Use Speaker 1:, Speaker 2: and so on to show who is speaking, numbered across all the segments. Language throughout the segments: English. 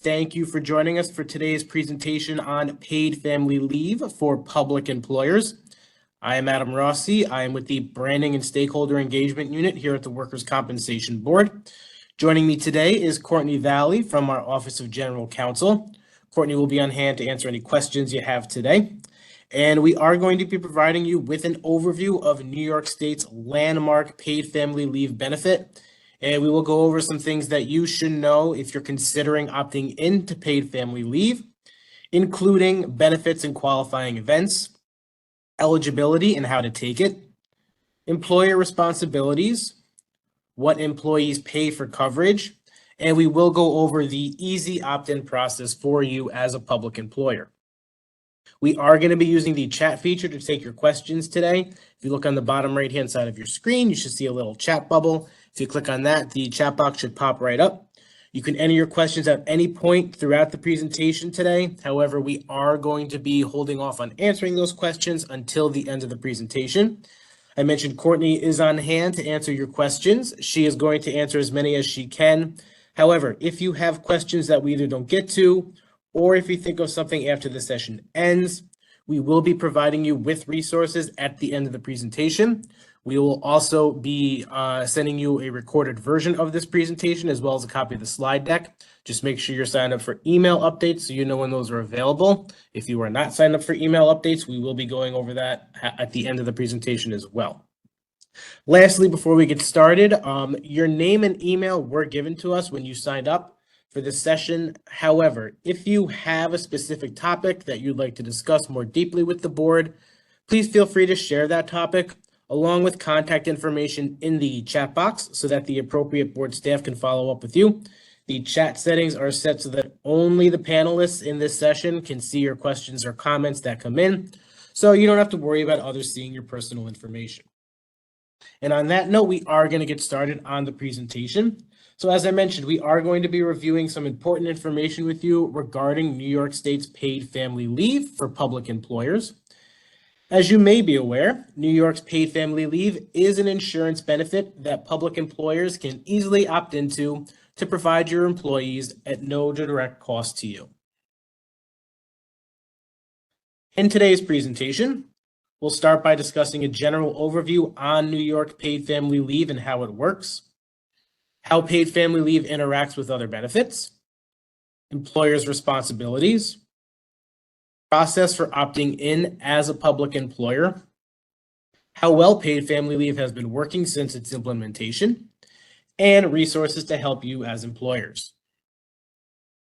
Speaker 1: Thank you for joining us for today's presentation on paid family leave for public employers. I am Adam Rossi. I am with the Branding and Stakeholder Engagement Unit here at the Workers' Compensation Board. Joining me today is Courtney Valley from our Office of General Counsel. Courtney will be on hand to answer any questions you have today. And we are going to be providing you with an overview of New York State's landmark paid family leave benefit. And we will go over some things that you should know if you're considering opting into paid family leave, including benefits and qualifying events, eligibility and how to take it, employer responsibilities, what employees pay for coverage, and we will go over the easy opt-in process for you as a public employer. We are going to be using the chat feature to take your questions today. If you look on the bottom right-hand side of your screen, you should see a little chat bubble. If you click on that, the chat box should pop right up. You can enter your questions at any point throughout the presentation today. However, we are going to be holding off on answering those questions until the end of the presentation. I mentioned Courtney is on hand to answer your questions. She is going to answer as many as she can. However, if you have questions that we either don't get to, or if you think of something after the session ends, we will be providing you with resources at the end of the presentation. We will also be sending you a recorded version of this presentation as well as a copy of the slide deck. Just make sure you're signed up for email updates so you know when those are available. If you are not signed up for email updates, we will be going over that at the end of the presentation as well. Lastly, before we get started, your name and email were given to us when you signed up for this session. However, if you have a specific topic that you'd like to discuss more deeply with the board, please feel free to share that topic along with contact information in the chat box so that the appropriate board staff can follow up with you. The chat settings are set so that only the panelists in this session can see your questions or comments that come in, so you don't have to worry about others seeing your personal information. And on that note, we are going to get started on the presentation. So as I mentioned, we are going to be reviewing some important information with you regarding New York State's paid family leave for public employers. As you may be aware, New York's paid family leave is an insurance benefit that public employers can easily opt into to provide your employees at no direct cost to you. In today's presentation, we'll start by discussing a general overview on New York paid family leave and how it works, how paid family leave interacts with other benefits, employers' responsibilities, process for opting in as a public employer, how well paid family leave has been working since its implementation, and resources to help you as employers.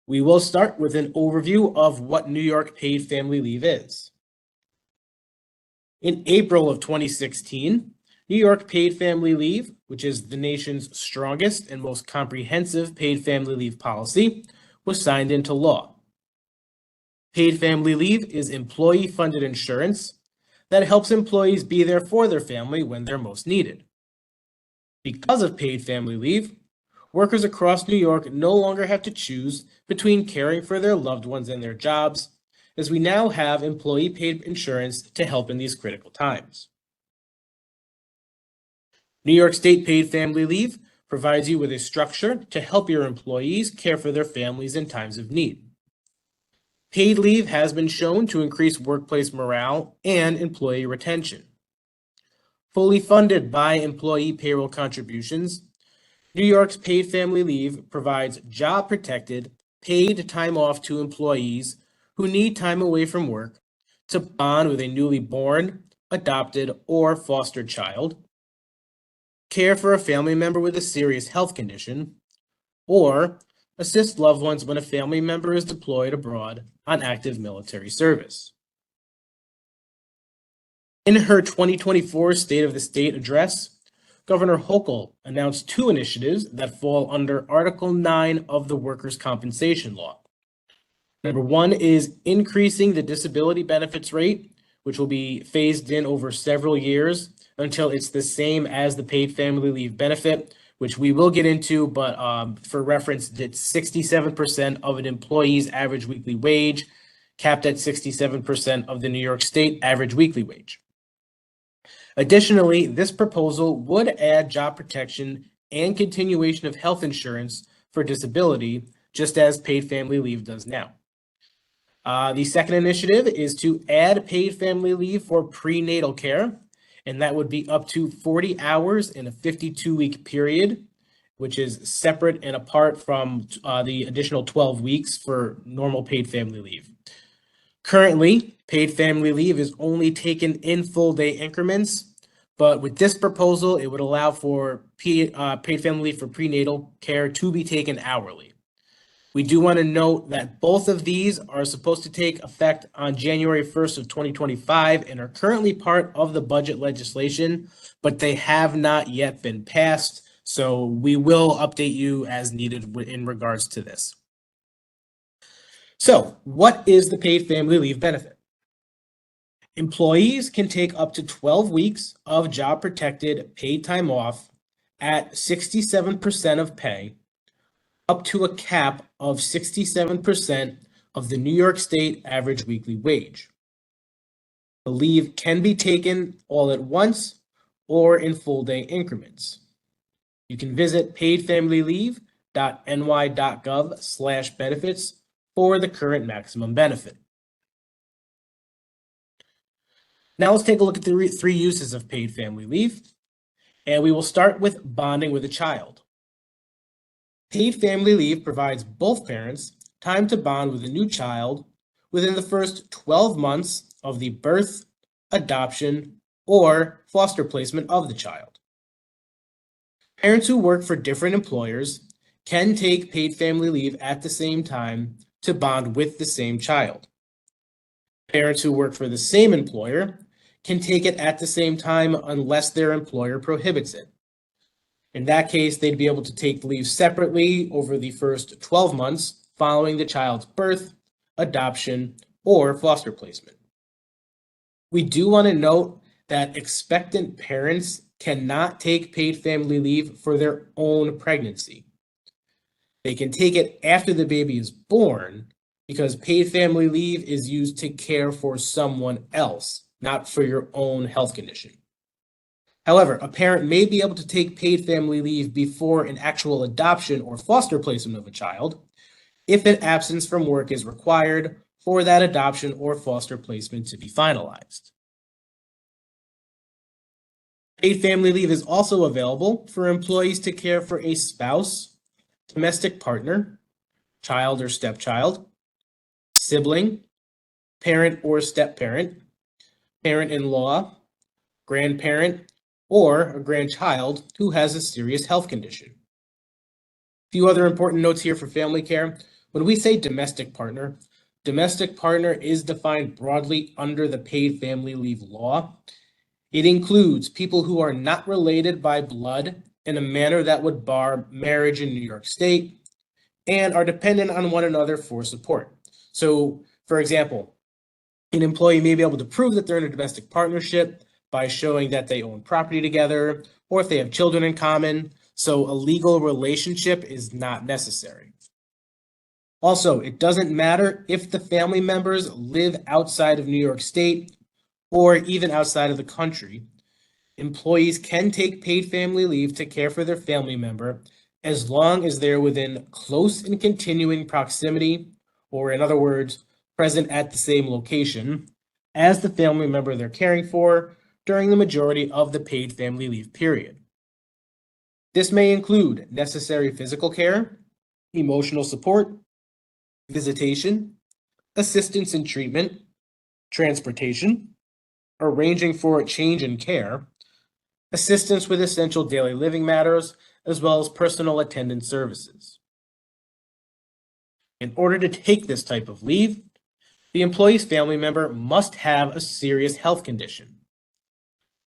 Speaker 1: We will start with an overview of what New York paid family leave is. In April of 2016, New York paid family leave, which is the nation's strongest and most comprehensive paid family leave policy, was signed into law. Paid family leave is employee-funded insurance that helps employees be there for their family when they're most needed. Because of paid family leave, workers across New York no longer have to choose between caring for their loved ones and their jobs, as we now have employee-paid insurance to help in these critical times. New York State paid family leave provides you with a structure to help your employees care for their families in times of need. Paid leave has been shown to increase workplace morale and employee retention. Fully funded by employee payroll contributions, New York's paid family leave provides job-protected, paid time off to employees who need time away from work to bond with a newly born, adopted, or fostered child, care for a family member with a serious health condition, or assist loved ones when a family member is deployed abroad on active military service. In her 2024 State of the State address, Governor Hochul announced two initiatives that fall under Article 9 of the Workers' Compensation Law. Number one is increasing the disability benefits rate, which will be phased in over several years until it's the same as the paid family leave benefit, which we will get into, but for reference, it's 67% of an employee's average weekly wage, capped at 67% of the New York State average weekly wage. Additionally, this proposal would add job protection and continuation of health insurance for disability just as paid family leave does now. The second initiative is to add paid family leave for prenatal care, and that would be up to 40 hours in a 52-week period, which is separate and apart from the additional 12 weeks for normal paid family leave. Currently, paid family leave is only taken in full day increments, but with this proposal, it would allow for paid family leave for prenatal care to be taken hourly. We do want to note that both of these are supposed to take effect on January 1st of 2025 and are currently part of the budget legislation, but they have not yet been passed. So we will update you as needed in regards to this. So what is the paid family leave benefit? Employees can take up to 12 weeks of job protected paid time off at 67% of pay, up to a cap of 67% of the New York State average weekly wage. The leave can be taken all at once or in full day increments. You can visit paidfamilyleave.ny.gov/benefits for the current maximum benefit. Now let's take a look at the three uses of paid family leave, and we will start with bonding with a child. Paid family leave provides both parents time to bond with a new child within the first 12 months of the birth, adoption, or foster placement of the child. Parents who work for different employers can take paid family leave at the same time to bond with the same child. Parents who work for the same employer can take it at the same time unless their employer prohibits it. In that case, they'd be able to take the leave separately over the first 12 months following the child's birth, adoption, or foster placement. We do want to note that expectant parents cannot take paid family leave for their own pregnancy. They can take it after the baby is born because paid family leave is used to care for someone else, not for your own health condition. However, a parent may be able to take paid family leave before an actual adoption or foster placement of a child if an absence from work is required for that adoption or foster placement to be finalized. Paid family leave is also available for employees to care for a spouse, domestic partner, child or stepchild, sibling, parent or step-parent, parent-in-law, grandparent, or a grandchild who has a serious health condition. A few other important notes here for family care. When we say domestic partner is defined broadly under the paid family leave law. It includes people who are not related by blood in a manner that would bar marriage in New York State and are dependent on one another for support. So, for example, an employee may be able to prove that they're in a domestic partnership by showing that they own property together or if they have children in common. So a legal relationship is not necessary. Also, it doesn't matter if the family members live outside of New York State or even outside of the country. Employees can take paid family leave to care for their family member as long as they're within close and continuing proximity, or in other words, present at the same location as the family member they're caring for during the majority of the paid family leave period. This may include necessary physical care, emotional support, visitation, assistance in treatment, transportation, arranging for a change in care, assistance with essential daily living matters, as well as personal attendant services. In order to take this type of leave, the employee's family member must have a serious health condition.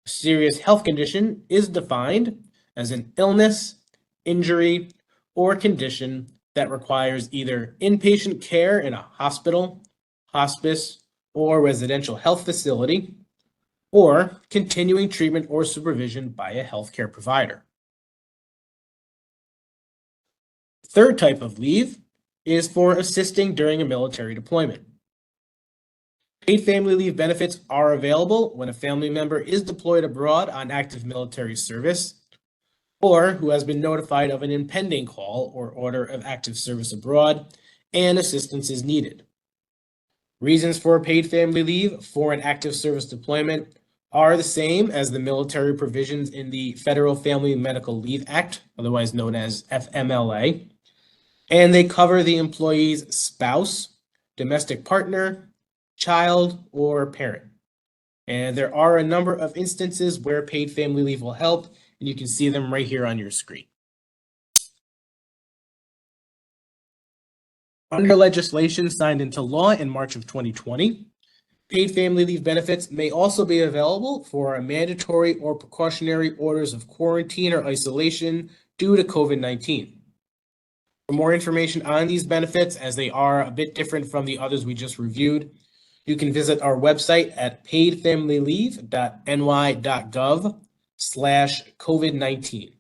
Speaker 1: A serious health condition is defined as an illness, injury, or condition that requires either inpatient care in a hospital, hospice, or residential health facility, or continuing treatment or supervision by a healthcare provider. The third type of leave is for assisting during a military deployment. Paid family leave benefits are available when a family member is deployed abroad on active military service, or who has been notified of an impending call or order of active service abroad and assistance is needed. Reasons for paid family leave for an active service deployment are the same as the military provisions in the Federal Family Medical Leave Act, otherwise known as FMLA, and they cover the employee's spouse, domestic partner, child, or parent. And there are a number of instances where paid family leave will help, and you can see them right here on your screen. Under legislation signed into law in March of 2020, paid family leave benefits may also be available for mandatory or precautionary orders of quarantine or isolation due to COVID-19. For more information on these benefits, as they are a bit different from the others we just reviewed, you can visit our website at paidfamilyleave.ny.gov/COVID-19.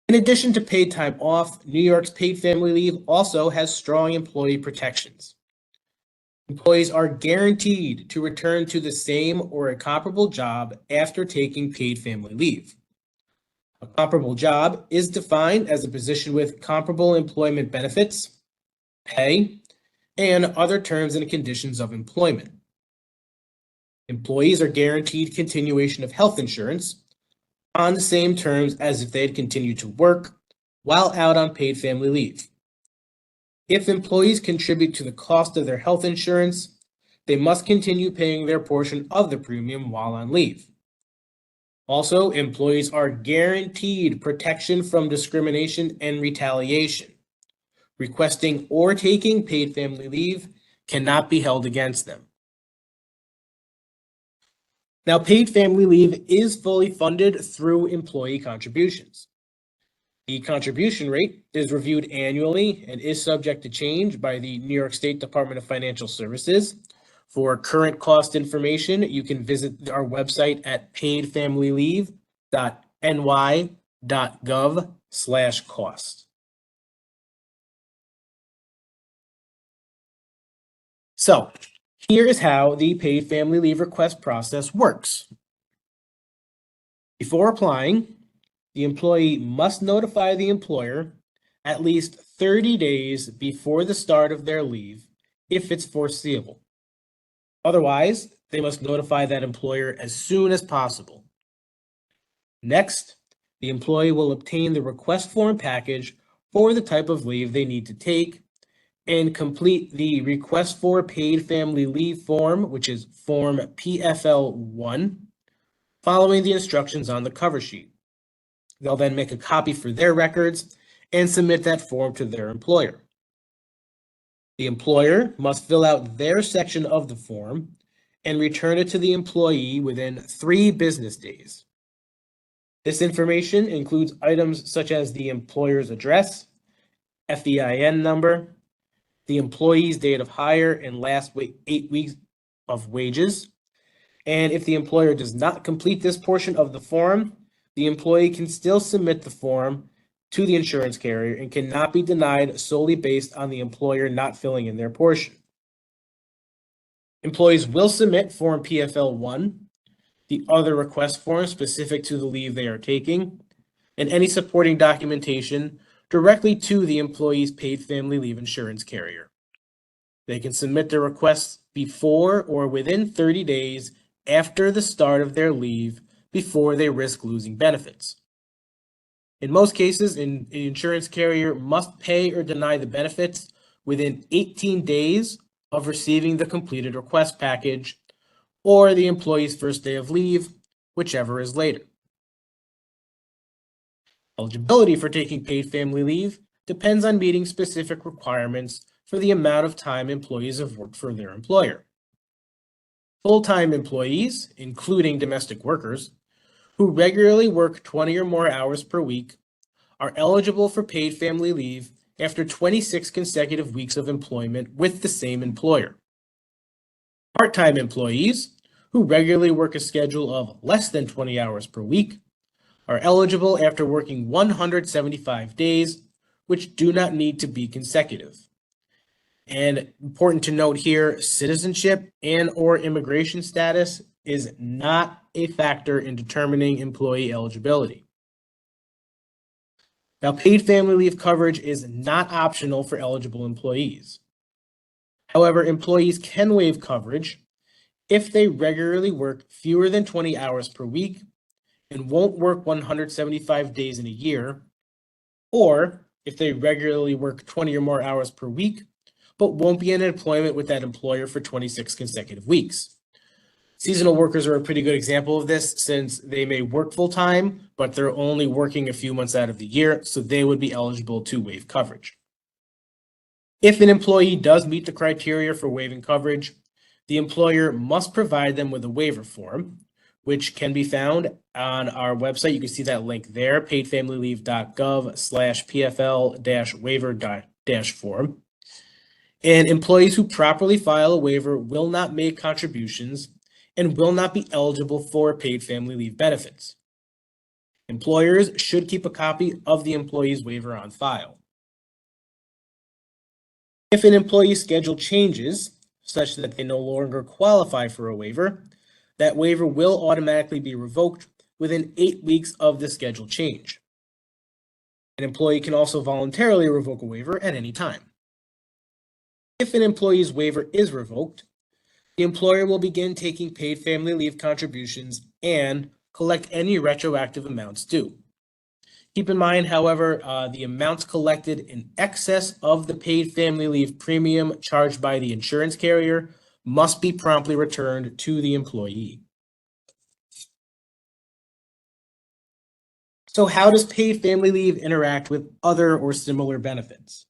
Speaker 1: In addition to paid time off, New York's paid family leave also has strong employee protections. Employees are guaranteed to return to the same or a comparable job after taking paid family leave. A comparable job is defined as a position with comparable employment benefits, pay, and other terms and conditions of employment. Employees are guaranteed continuation of health insurance on the same terms as if they had continued to work while out on paid family leave. If employees contribute to the cost of their health insurance, they must continue paying their portion of the premium while on leave. Also, employees are guaranteed protection from discrimination and retaliation. Requesting or taking paid family leave cannot be held against them. Now, paid family leave is fully funded through employee contributions. The contribution rate is reviewed annually and is subject to change by the New York State Department of Financial Services. For current cost information, you can visit our website at paidfamilyleave.ny.gov/cost. So, here is how the paid family leave request process works. Before applying, the employee must notify the employer at least 30 days before the start of their leave if it's foreseeable. Otherwise, they must notify that employer as soon as possible. Next, the employee will obtain the request form package for the type of leave they need to take and complete the request for paid family leave form, which is Form PFL1, following the instructions on the cover sheet. They'll then make a copy for their records and submit that form to their employer. The employer must fill out their section of the form and return it to the employee within 3 business days. This information includes items such as the employer's address, FEIN number, the employee's date of hire and last 8 weeks of wages. And if the employer does not complete this portion of the form, the employee can still submit the form to the insurance carrier and cannot be denied solely based on the employer not filling in their portion. Employees will submit Form PFL1, the other request form specific to the leave they are taking, and any supporting documentation directly to the employee's paid family leave insurance carrier. They can submit their requests before or within 30 days after the start of their leave before they risk losing benefits. In most cases, an insurance carrier must pay or deny the benefits within 18 days of receiving the completed request package or the employee's first day of leave, whichever is later. Eligibility for taking paid family leave depends on meeting specific requirements for the amount of time employees have worked for their employer. Full-time employees, including domestic workers, who regularly work 20 or more hours per week are eligible for paid family leave after 26 consecutive weeks of employment with the same employer. Part-time employees, who regularly work a schedule of less than 20 hours per week, are eligible after working 175 days, which do not need to be consecutive. And important to note here, citizenship and or immigration status is not a factor in determining employee eligibility. Now, paid family leave coverage is not optional for eligible employees. However, employees can waive coverage if they regularly work fewer than 20 hours per week and won't work 175 days in a year, or if they regularly work 20 or more hours per week, but won't be in employment with that employer for 26 consecutive weeks. Seasonal workers are a pretty good example of this since they may work full-time, but they're only working a few months out of the year, so they would be eligible to waive coverage. If an employee does meet the criteria for waiving coverage, the employer must provide them with a waiver form, which can be found on our website. You can see that link there, paidfamilyleave.gov/PFL-waiver-form. And employees who properly file a waiver will not make contributions and will not be eligible for paid family leave benefits. Employers should keep a copy of the employee's waiver on file. If an employee's schedule changes such that they no longer qualify for a waiver, that waiver will automatically be revoked within 8 weeks of the schedule change. An employee can also voluntarily revoke a waiver at any time. If an employee's waiver is revoked, the employer will begin taking paid family leave contributions and collect any retroactive amounts due. Keep in mind, however, the amounts collected in excess of the paid family leave premium charged by the insurance carrier must be promptly returned to the employee. So how does paid family leave interact with other or similar benefits?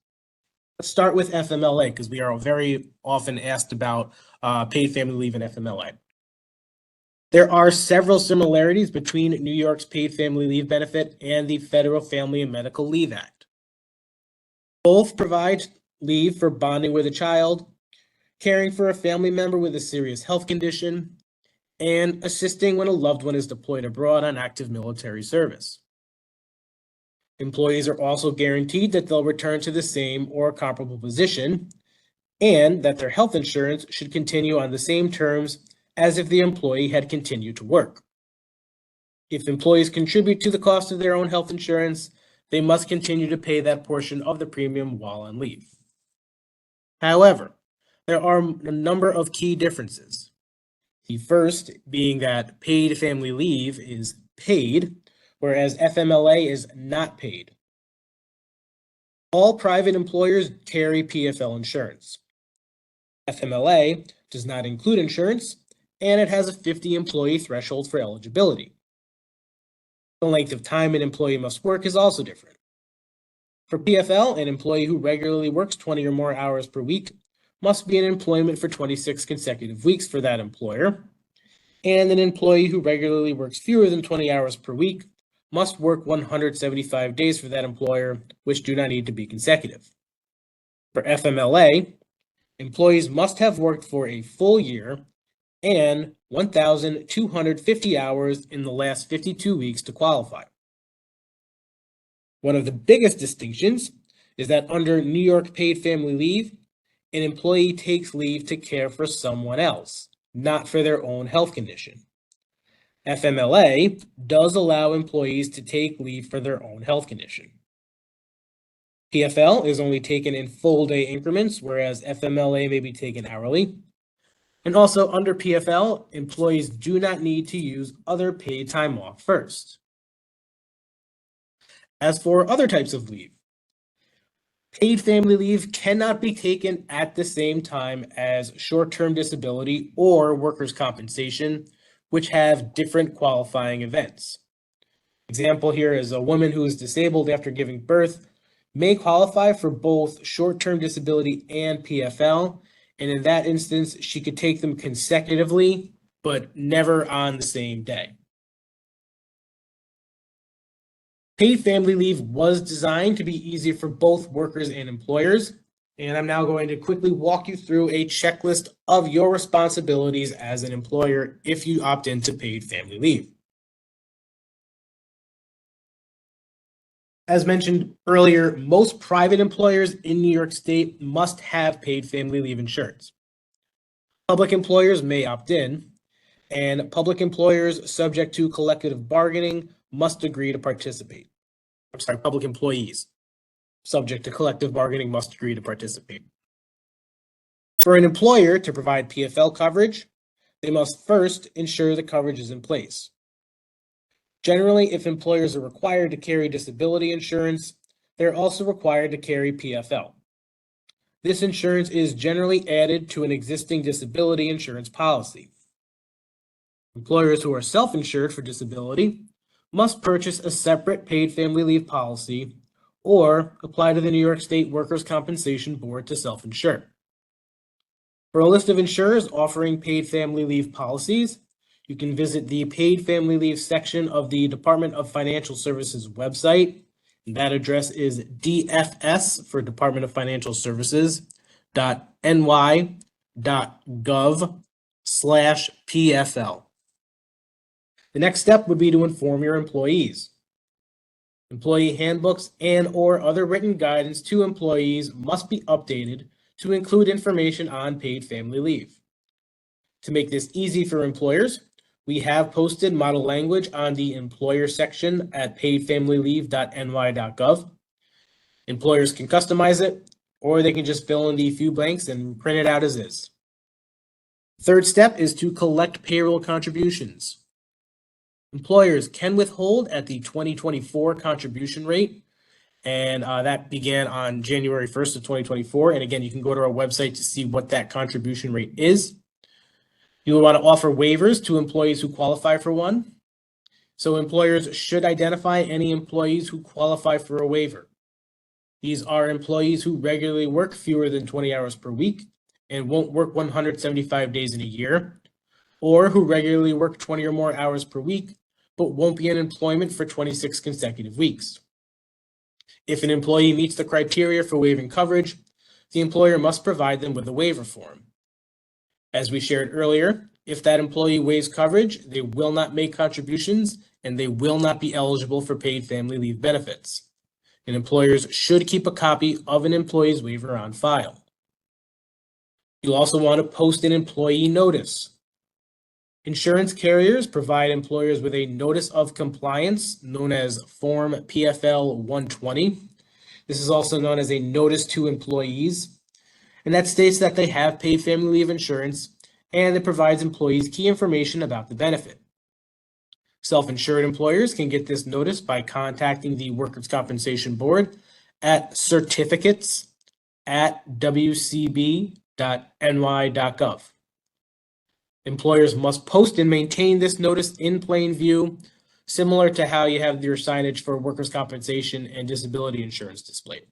Speaker 1: Let's start with FMLA because we are very often asked about paid family leave and FMLA. There are several similarities between New York's paid family leave benefit and the Federal Family and Medical Leave Act. Both provide leave for bonding with a child, caring for a family member with a serious health condition, and assisting when a loved one is deployed abroad on active military service. Employees are also guaranteed that they'll return to the same or comparable position and that their health insurance should continue on the same terms as if the employee had continued to work. If employees contribute to the cost of their own health insurance, they must continue to pay that portion of the premium while on leave. However, there are a number of key differences. The first being that paid family leave is paid, whereas FMLA is not paid. All private employers carry PFL insurance. FMLA does not include insurance, and it has a 50 employee threshold for eligibility. The length of time an employee must work is also different. For PFL, an employee who regularly works 20 or more hours per week must be in employment for 26 consecutive weeks for that employer, and an employee who regularly works fewer than 20 hours per week must work 175 days for that employer, which do not need to be consecutive. For FMLA, employees must have worked for a full year and 1,250 hours in the last 52 weeks to qualify. One of the biggest distinctions is that under New York paid family leave, an employee takes leave to care for someone else, not for their own health condition. FMLA does allow employees to take leave for their own health condition. PFL is only taken in full day increments, whereas FMLA may be taken hourly. And also under PFL, employees do not need to use other paid time off first. As for other types of leave, paid family leave cannot be taken at the same time as short-term disability or workers' compensation, which have different qualifying events. Example here is a woman who is disabled after giving birth may qualify for both short-term disability and PFL, and in that instance, she could take them consecutively, but never on the same day. Paid family leave was designed to be easy for both workers and employers, and I'm now going to quickly walk you through a checklist of your responsibilities as an employer if you opt into paid family leave. As mentioned earlier, most private employers in New York State must have paid family leave insurance. Public employers may opt in, And public employers subject to collective bargaining must agree to participate. I'm sorry, public employees subject to collective bargaining must agree to participate. For an employer to provide PFL coverage, they must first ensure the coverage is in place. Generally, if employers are required to carry disability insurance, they're also required to carry PFL. This insurance is generally added to an existing disability insurance policy. Employers who are self-insured for disability must purchase a separate paid family leave policy or apply to the New York State Workers' Compensation Board to self-insure. For a list of insurers offering paid family leave policies, you can visit the paid family leave section of the Department of Financial Services website. And that address is DFS for Department of Financial Services .ny.gov/PFL. The next step would be to inform your employees. Employee handbooks and/or other written guidance to employees must be updated to include information on paid family leave. To make this easy for employers, we have posted model language on the employer section at paidfamilyleave.ny.gov. Employers can customize it, or they can just fill in the few blanks and print it out as is. Third step is to collect payroll contributions. Employers can withhold at the 2024 contribution rate, and that began on January 1st of 2024. And again, you can go to our website to see what that contribution rate is. You will want to offer waivers to employees who qualify for one. So employers should identify any employees who qualify for a waiver. These are employees who regularly work fewer than 20 hours per week and won't work 175 days in a year, or who regularly work 20 or more hours per week, but won't be in employment for 26 consecutive weeks. If an employee meets the criteria for waiving coverage, the employer must provide them with a waiver form. As we shared earlier, if that employee waives coverage, they will not make contributions and they will not be eligible for paid family leave benefits. And employers should keep a copy of an employee's waiver on file. You'll also want to post an employee notice. Insurance carriers provide employers with a notice of compliance known as Form PFL 120. This is also known as a notice to employees, and that states that they have paid family leave insurance and it provides employees key information about the benefit. Self-insured employers can get this notice by contacting the Workers' Compensation Board at certificates@wcb.ny.gov. Employers must post and maintain this notice in plain view, similar to how you have your signage for workers' compensation and disability insurance displayed.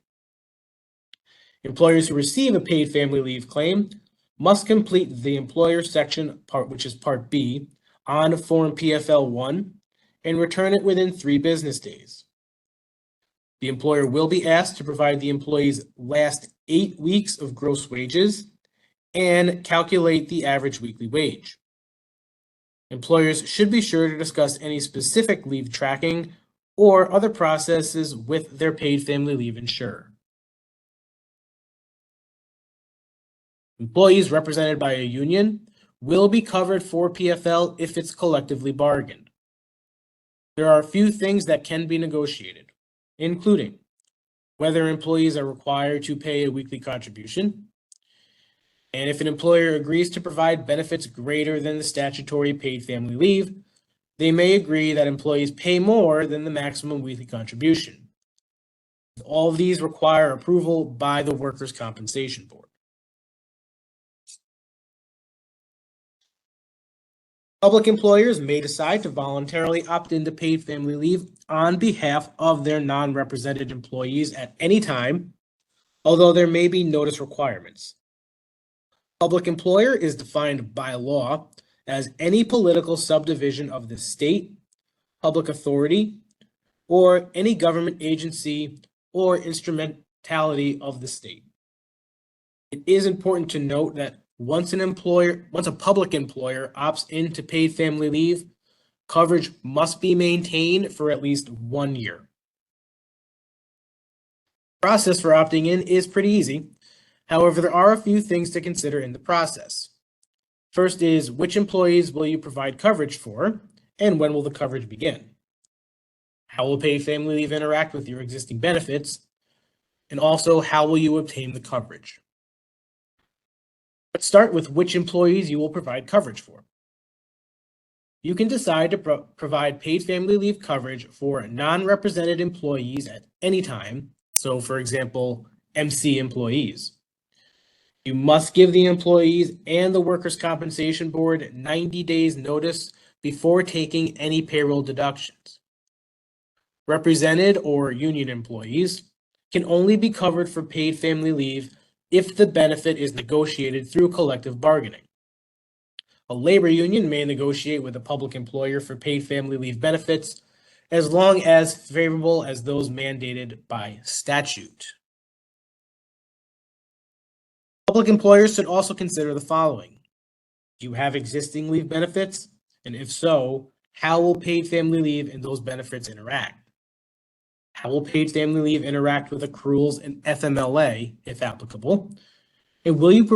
Speaker 1: Employers who receive a paid family leave claim must complete the employer section part, which is Part B, on Form PFL 1 and return it within 3 business days. The employer will be asked to provide the employee's last 8 weeks of gross wages and calculate the average weekly wage. Employers should be sure to discuss any specific leave tracking or other processes with their paid family leave insurer. Employees represented by a union will be covered for PFL if it's collectively bargained. There are a few things that can be negotiated, including whether employees are required to pay a weekly contribution, and if an employer agrees to provide benefits greater than the statutory paid family leave, they may agree that employees pay more than the maximum weekly contribution. All of these require approval by the Workers' Compensation Board. Public employers may decide to voluntarily opt into paid family leave on behalf of their non-represented employees at any time, although there may be notice requirements. Public employer is defined by law as any political subdivision of the state, public authority, or any government agency or instrumentality of the state. It is important to note that once a public employer opts into paid family leave, coverage must be maintained for at least 1 year. The process for opting in is pretty easy. However, there are a few things to consider in the process. First is, which employees will you provide coverage for, and when will the coverage begin? How will paid family leave interact with your existing benefits? And also, how will you obtain the coverage? Let's start with which employees you will provide coverage for. You can decide to provide paid family leave coverage for non-represented employees at any time. So, for example, MC employees. You must give the employees and the Workers' Compensation Board 90 days notice before taking any payroll deductions. Represented or union employees can only be covered for paid family leave if the benefit is negotiated through collective bargaining. A labor union may negotiate with a public employer for paid family leave benefits as long as favorable as those mandated by statute. Public employers should also consider the following. Do you have existing leave benefits? And if so, how will paid family leave and those benefits interact? How will paid family leave interact with accruals and FMLA, if applicable? And will you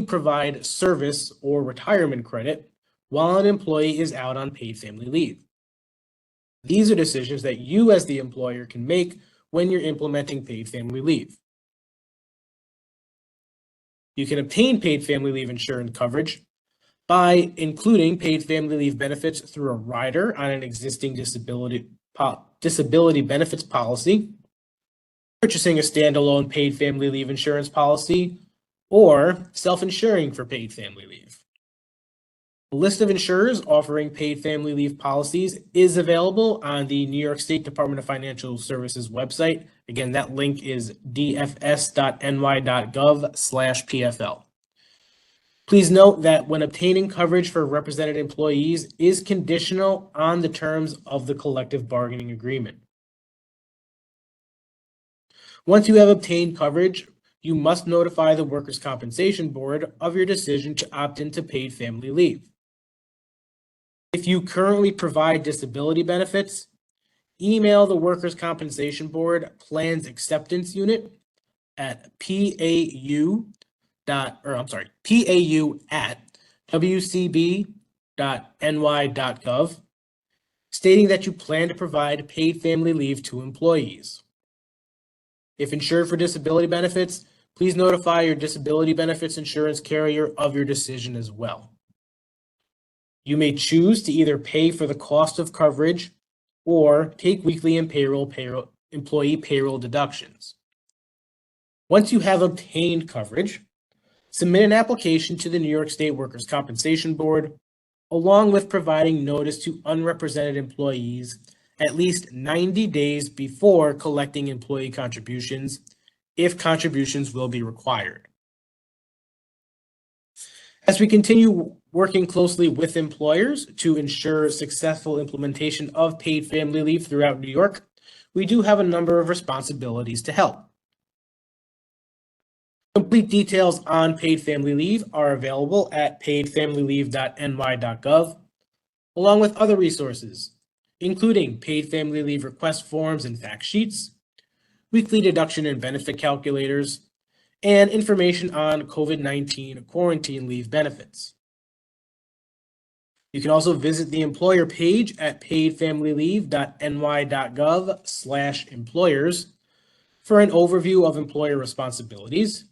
Speaker 1: provide service or retirement credit while an employee is out on paid family leave? These are decisions that you as the employer can make when you're implementing paid family leave. You can obtain paid family leave insurance coverage by including paid family leave benefits through a rider on an existing disability benefits policy, purchasing a standalone paid family leave insurance policy, or self-insuring for paid family leave. A list of insurers offering paid family leave policies is available on the New York State Department of Financial Services website. Again, that link is dfs.ny.gov/PFL. Please note that when obtaining coverage for represented employees is conditional on the terms of the collective bargaining agreement. Once you have obtained coverage, you must notify the Workers' Compensation Board of your decision to opt into paid family leave. If you currently provide disability benefits, email the Workers' Compensation Board Plans Acceptance Unit at pau@wcb.ny.gov, stating that you plan to provide paid family leave to employees. If insured for disability benefits, please notify your disability benefits insurance carrier of your decision as well. You may choose to either pay for the cost of coverage or take weekly and employee payroll deductions. Once you have obtained coverage, submit an application to the New York State Workers' Compensation Board, along with providing notice to unrepresented employees at least 90 days before collecting employee contributions, if contributions will be required. As we continue working closely with employers to ensure successful implementation of paid family leave throughout New York, we do have a number of responsibilities to help. Complete details on paid family leave are available at paidfamilyleave.ny.gov, along with other resources, including paid family leave request forms and fact sheets, weekly deduction and benefit calculators, and information on COVID-19 quarantine leave benefits. You can also visit the employer page at paidfamilyleave.ny.gov/employers for an overview of employer responsibilities,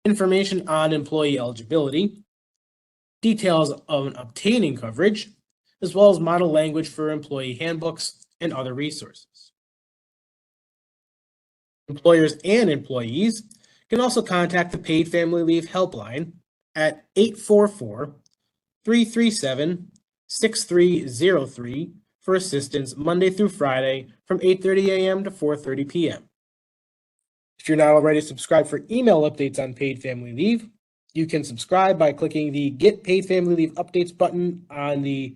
Speaker 1: information on employee eligibility, details on obtaining coverage, as well as model language for employee handbooks and other resources. Employers and employees can also contact the Paid Family Leave Helpline at 844-337-6303 for assistance Monday through Friday from 8:30 a.m. to 4:30 p.m. If you're not already subscribed for email updates on paid family leave, you can subscribe by clicking the Get Paid Family Leave Updates button on the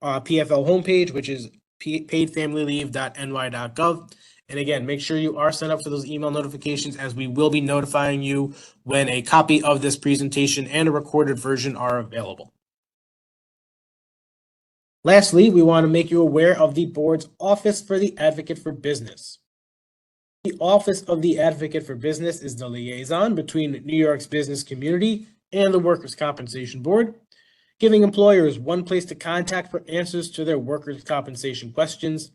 Speaker 1: PFL homepage, which is paidfamilyleave.ny.gov. And again, make sure you are set up for those email notifications, as we will be notifying you when a copy of this presentation and a recorded version are available. Lastly, we want to make you aware of the board's Office for the Advocate for Business. The Office of the Advocate for Business is the liaison between New York's business community and the Workers' Compensation Board, giving employers one place to contact for answers to their workers' compensation questions,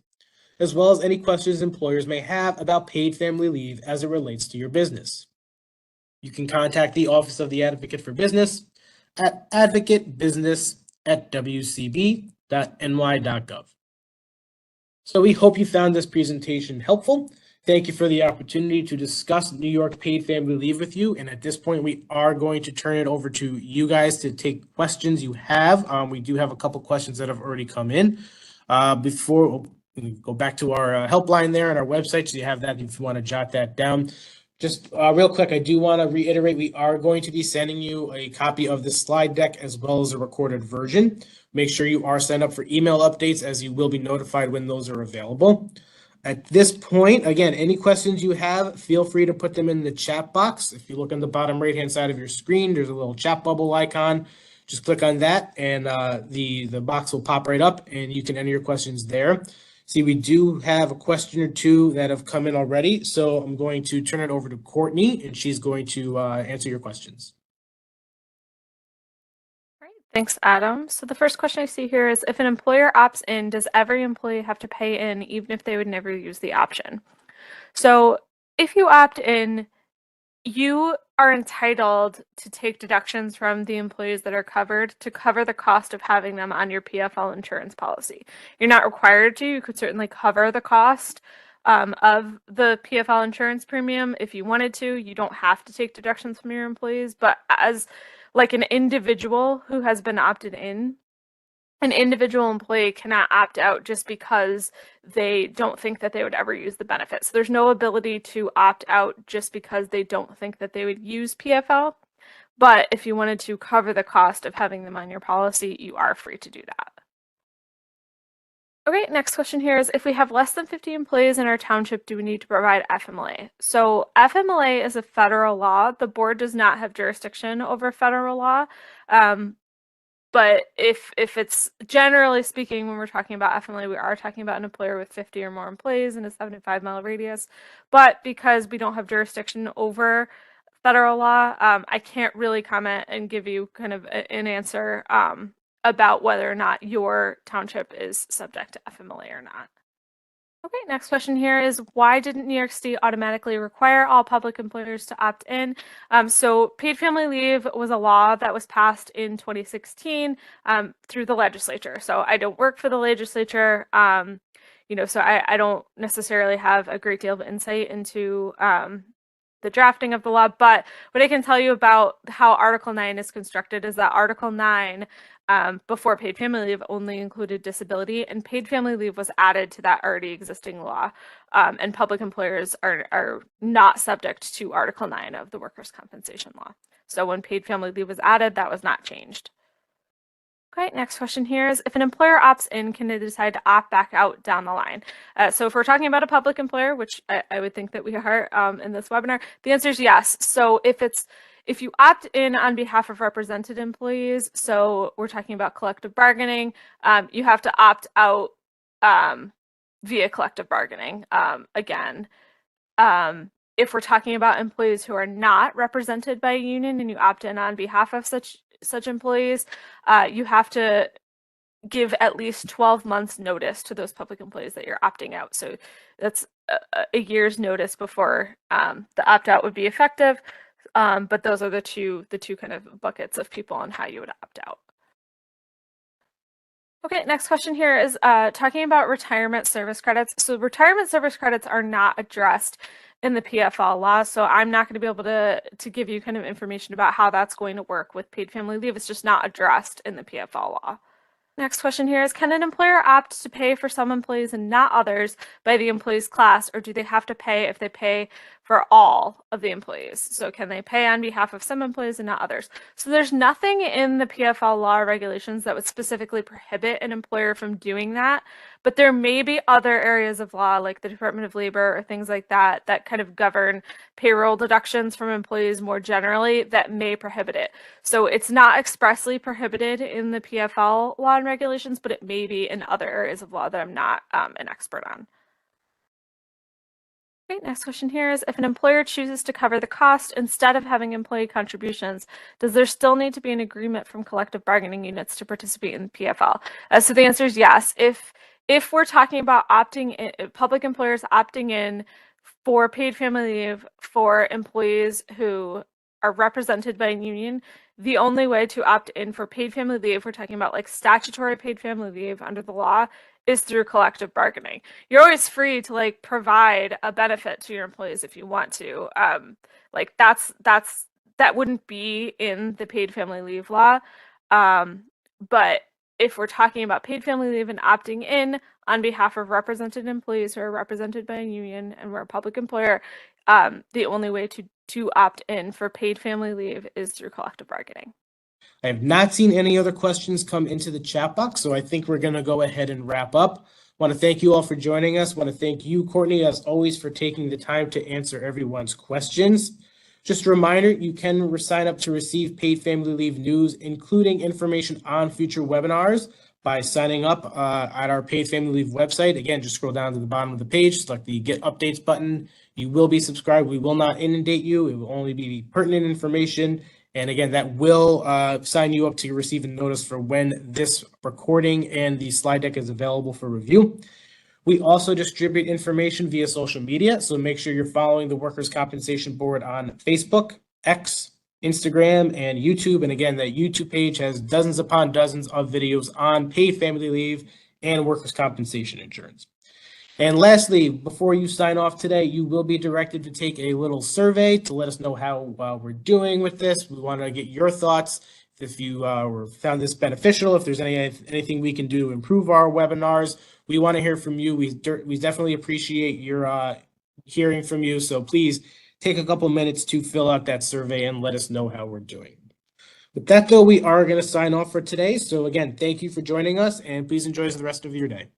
Speaker 1: as well as any questions employers may have about paid family leave as it relates to your business. You can contact the Office of the Advocate for Business at advocatebusiness@wcb.ny.gov. So we hope you found this presentation helpful. Thank you for the opportunity to discuss New York paid family leave with you. And at this point, we are going to turn it over to you guys to take questions you have. We do have a couple questions that have already come in. Before we go back to our helpline there on our website, so you have that if you want to jot that down. Just real quick, I do want to reiterate, we are going to be sending you a copy of the slide deck as well as a recorded version. Make sure you are signed up for email updates as you will be notified when those are available. At this point, again, any questions you have, feel free to put them in the chat box. If you look on the bottom right-hand side of your screen, there's a little chat bubble icon. Just click on that and the box will pop right up and you can enter your questions there. See, we do have a question or two that have come in already, so I'm going to turn it over to Courtney, and she's going to answer your questions.
Speaker 2: Great, thanks, Adam. So the first question I see here is, if an employer opts in, does every employee have to pay in even if they would never use the option? So if you opt in, you are entitled to take deductions from the employees that are covered to cover the cost of having them on your PFL insurance policy. You're not required to. You could certainly cover the cost of the PFL insurance premium if you wanted to. You don't have to take deductions from your employees, but as like an individual who has been opted in, an individual employee cannot opt out just because they don't think that they would ever use the benefit. So there's no ability to opt out just because they don't think that they would use PFL. But if you wanted to cover the cost of having them on your policy, you are free to do that. Okay, next question here is, if we have less than 50 employees in our township, do we need to provide FMLA? So FMLA is a federal law. The board does not have jurisdiction over federal law. But if it's, generally speaking, when we're talking about FMLA, we are talking about an employer with 50 or more employees in a 75-mile radius. But because we don't have jurisdiction over federal law, I can't really comment and give you kind of an answer about whether or not your township is subject to FMLA or not. Okay, next question here is, why didn't New York State automatically require all public employers to opt in? So paid family leave was a law that was passed in 2016 through the legislature. So I don't work for the legislature, so I don't necessarily have a great deal of insight into the drafting of the law, but what I can tell you about how Article 9 is constructed is that Article 9 before paid family leave only included disability, and paid family leave was added to that already existing law, and public employers are not subject to Article 9 of the Workers' Compensation Law. So when paid family leave was added, that was not changed. Okay, next question here is, if an employer opts in, can they decide to opt back out down the line? So if we're talking about a public employer, which I would think that we are in this webinar, the answer is yes. So if you opt in on behalf of represented employees, so we're talking about collective bargaining, you have to opt out via collective bargaining again. If we're talking about employees who are not represented by a union and you opt in on behalf of such employees, you have to give at least 12 months notice to those public employees that you're opting out. So that's a year's notice before the opt-out would be effective. But those are the two kind of buckets of people on how you would opt out. Okay, next question here is talking about retirement service credits. So retirement service credits are not addressed in the PFL law, so I'm not going to be able to give you kind of information about how that's going to work with paid family leave. It's just not addressed in the PFL law. Next question here is, can an employer opt to pay for some employees and not others by the employee's class, or do they have to pay if they pay for all of the employees? So can they pay on behalf of some employees and not others? So there's nothing in the PFL law or regulations that would specifically prohibit an employer from doing that, but there may be other areas of law like the Department of Labor or things like that that kind of govern payroll deductions from employees more generally that may prohibit it. So it's not expressly prohibited in the PFL law and regulations, but it may be in other areas of law that I'm not an expert on. Okay, next question here is, if an employer chooses to cover the cost instead of having employee contributions, does there still need to be an agreement from collective bargaining units to participate in the PFL? So the answer is yes. If we're talking about opting in, public employers opting in for paid family leave for employees who are represented by a union, the only way to opt in for paid family leave, we're talking about like statutory paid family leave under the law, is through collective bargaining. You're always free to like provide a benefit to your employees if you want to. Like that wouldn't be in the paid family leave law. But if we're talking about paid family leave and opting in on behalf of represented employees who are represented by a union and we're a public employer, the only way to opt in for paid family leave is through collective bargaining.
Speaker 1: I have not seen any other questions come into the chat box, so I think we're going to go ahead and wrap up. Want to thank you all for joining us. Want to thank you, Courtney, as always, for taking the time to answer everyone's questions. Just a reminder, you can sign up to receive paid family leave news, including information on future webinars, by signing up at our paid family leave website. Again, just scroll down to the bottom of the page, select the Get Updates button. You will be subscribed. We will not inundate you. It will only be pertinent information. And again, that will sign you up to receive a notice for when this recording and the slide deck is available for review. We also distribute information via social media, so make sure you're following the Workers' Compensation Board on Facebook, X, Instagram, and YouTube. And again, that YouTube page has dozens upon dozens of videos on paid family leave and workers' compensation insurance. And lastly, before you sign off today, you will be directed to take a little survey to let us know how we're doing with this. We want to get your thoughts. If you found this beneficial, if there's anything we can do to improve our webinars, we want to hear from you. We definitely appreciate your hearing from you. So please take a couple minutes to fill out that survey and let us know how we're doing. With that, though, we are going to sign off for today. So again, thank you for joining us, and please enjoy the rest of your day.